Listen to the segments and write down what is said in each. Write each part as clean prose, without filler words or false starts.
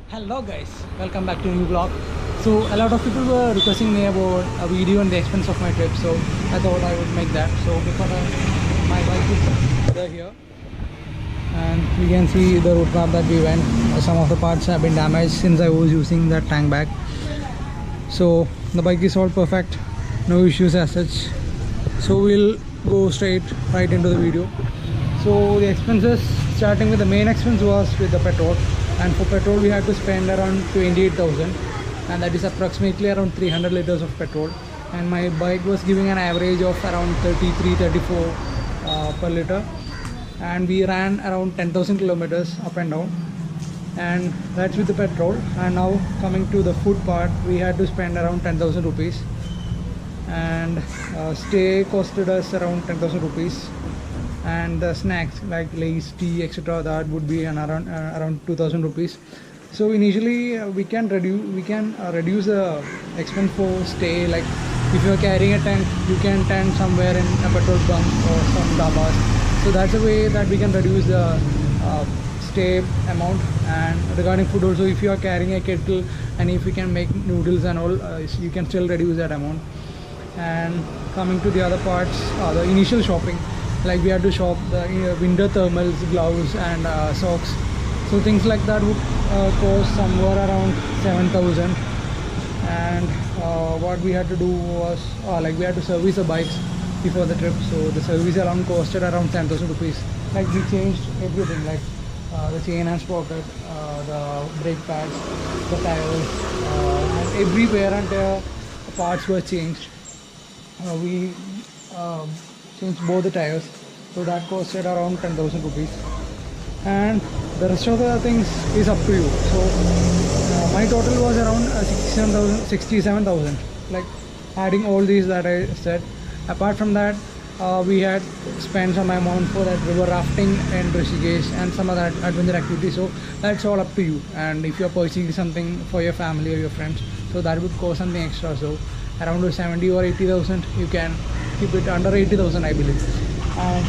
Hello guys, welcome back to a new vlog. So a lot of people were requesting me about a video on the expense of my trip, so I thought I would make that. So before my bike is over here, and you can see the route map that we went. Some of the parts have been damaged since I was using that tank bag. So the bike is all perfect, no issues as such. So we'll go right into the video. So the expenses, starting with the main expense, was with the petrol, and for petrol we had to spend around 28,000, and that is approximately around 300 liters of petrol. And my bike was giving an average of around 33-34 per liter, and we ran around 10,000 kilometers up and down, and that's with the petrol. And now coming to the food part, we had to spend around 10,000 rupees, and stay costed us around 10,000 rupees, and the snacks like lace, tea, etc., that would be around 2,000 rupees. So initially we can reduce the expense for stay. Like if you are carrying a tent, you can tent somewhere in a petrol bunk or some dhabas. So that's a way that we can reduce the stay amount. And regarding food also, if you are carrying a kettle and if you can make noodles and all, you can still reduce that amount. And coming to the other parts, the initial shopping, like we had to shop the winter thermals, gloves, and socks. So things like that would cost somewhere around 7,000. And what we had to do was like we had to service the bikes before the trip. So the service around costed around 10,000 rupees. Like we changed everything, like the chain and sprocket, the brake pads, the tires, and every wear and tear parts were changed. We changed both the tires, so that costed around 10,000 rupees. And the rest of the things is up to you. So my total was around 67,000, like adding all these that I said. Apart from that, we had spent some amount for that river rafting and Rishikesh and some other adventure activities. So that's all up to you. And if you're purchasing something for your family or your friends, so that would cost something extra. So around 70 or 80,000, you can keep it under 80,000, I believe. And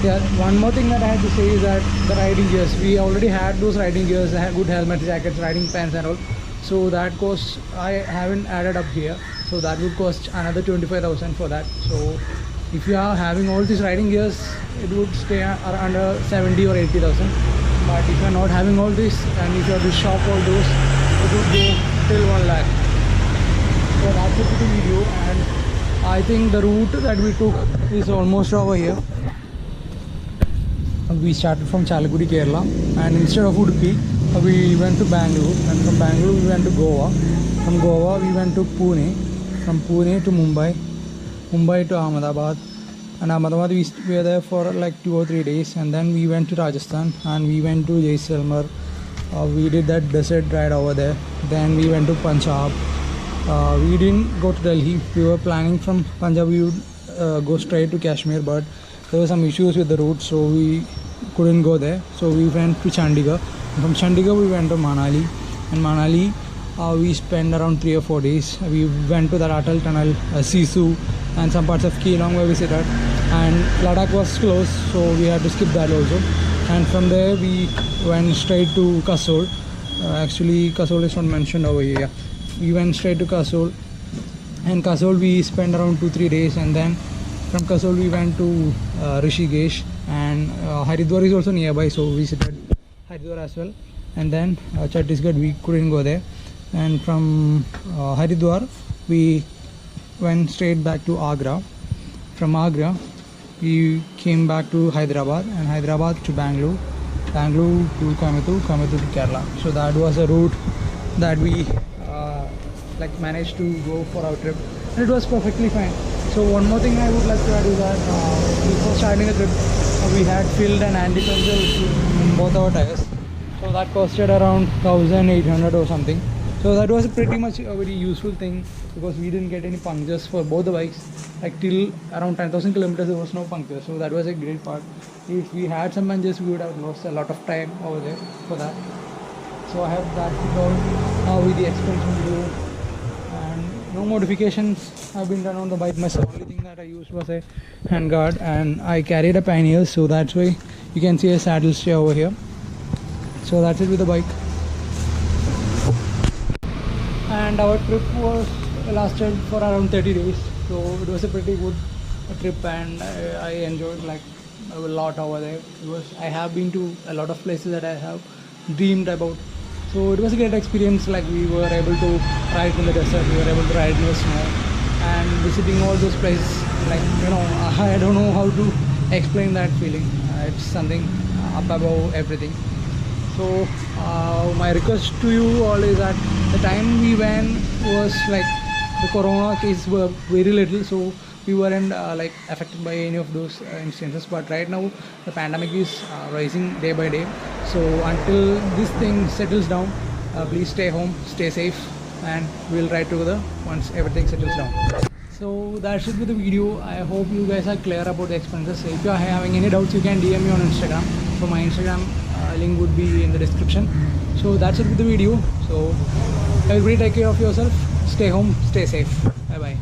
yeah, one more thing that I had to say is that the riding gears, we already had those riding gears, good helmets, jackets, riding pants and all. So that cost I haven't added up here, so that would cost another 25,000 for that. So if you are having all these riding gears, it would stay under 70 or 80,000. But if you are not having all this, and if you have to shop all those, it would go till 1 lakh. So that's it for the video. And I think the route that we took is almost over here. We started from Chalagudi, Kerala, and instead of Udupi, we went to Bangalore, and from Bangalore we went to Goa. From Goa we went to Pune, from Pune to Mumbai, Mumbai to Ahmedabad, and Ahmedabad we were there for like 2 or 3 days, and then we went to Rajasthan and we went to Jaisalmer. We did that desert ride over there. Then we went to Punjab. We didn't go to Delhi. We were planning from Punjab we would go straight to Kashmir, but there were some issues with the route, so we couldn't go there. So we went to Chandigarh. From Chandigarh we went to Manali, and Manali we spent around 3 or 4 days. We went to the Atal Tunnel, Sisu, and some parts of Keelong were visited. And Ladakh was closed, so we had to skip that also. And from there we went straight to Kasol. Actually Kasol is not mentioned over here. We went straight to Kasol, and Kasol we spent around 2-3 days, and then from Kasol we went to Rishikesh, and Haridwar is also nearby, so we visited Haridwar as well. And then Chhattisgarh we couldn't go there, and from Haridwar we went straight back to Agra. From Agra we came back to Hyderabad, and Hyderabad to Bangalore, Bangalore to Coimbatore, Coimbatore to Kerala. So that was a route that we like managed to go for our trip, and it was perfectly fine. So one more thing I would like to add is that before starting the trip, we had filled an anti-puncture in both our tires. So that costed around 1,800 or something. So that was pretty much a very useful thing, because we didn't get any punctures for both the bikes. Like till around 10,000 kilometers there was no puncture. So that was a great part. If we had some punctures, we would have lost a lot of time over there for that. So I have that all with the expansion video. No modifications have been done on the bike. My only thing that I used was a handguard, and I carried a pannier, so that's why you can see a saddle stay over here. So that's it with the bike. and our trip was lasted for around 30 days. So it was a pretty good trip, and I enjoyed like a lot over there because I have been to a lot of places that I have dreamed about. So it was a great experience. Like we were able to ride in the desert, we were able to ride in the snow, and visiting all those places. Like I don't know how to explain that feeling. It's something up above everything. So my request to you all is that the time we went was like the corona cases were very little, so we weren't like affected by any of those instances. But right now the pandemic is rising day by day. So until this thing settles down, please stay home, stay safe, and we'll ride together once everything settles down. So that's it with the video. I hope you guys are clear about the expenses. If you are having any doubts, you can DM me on Instagram. So my Instagram link would be in the description. So that's it with the video. So everybody take care of yourself. Stay home, stay safe. Bye bye.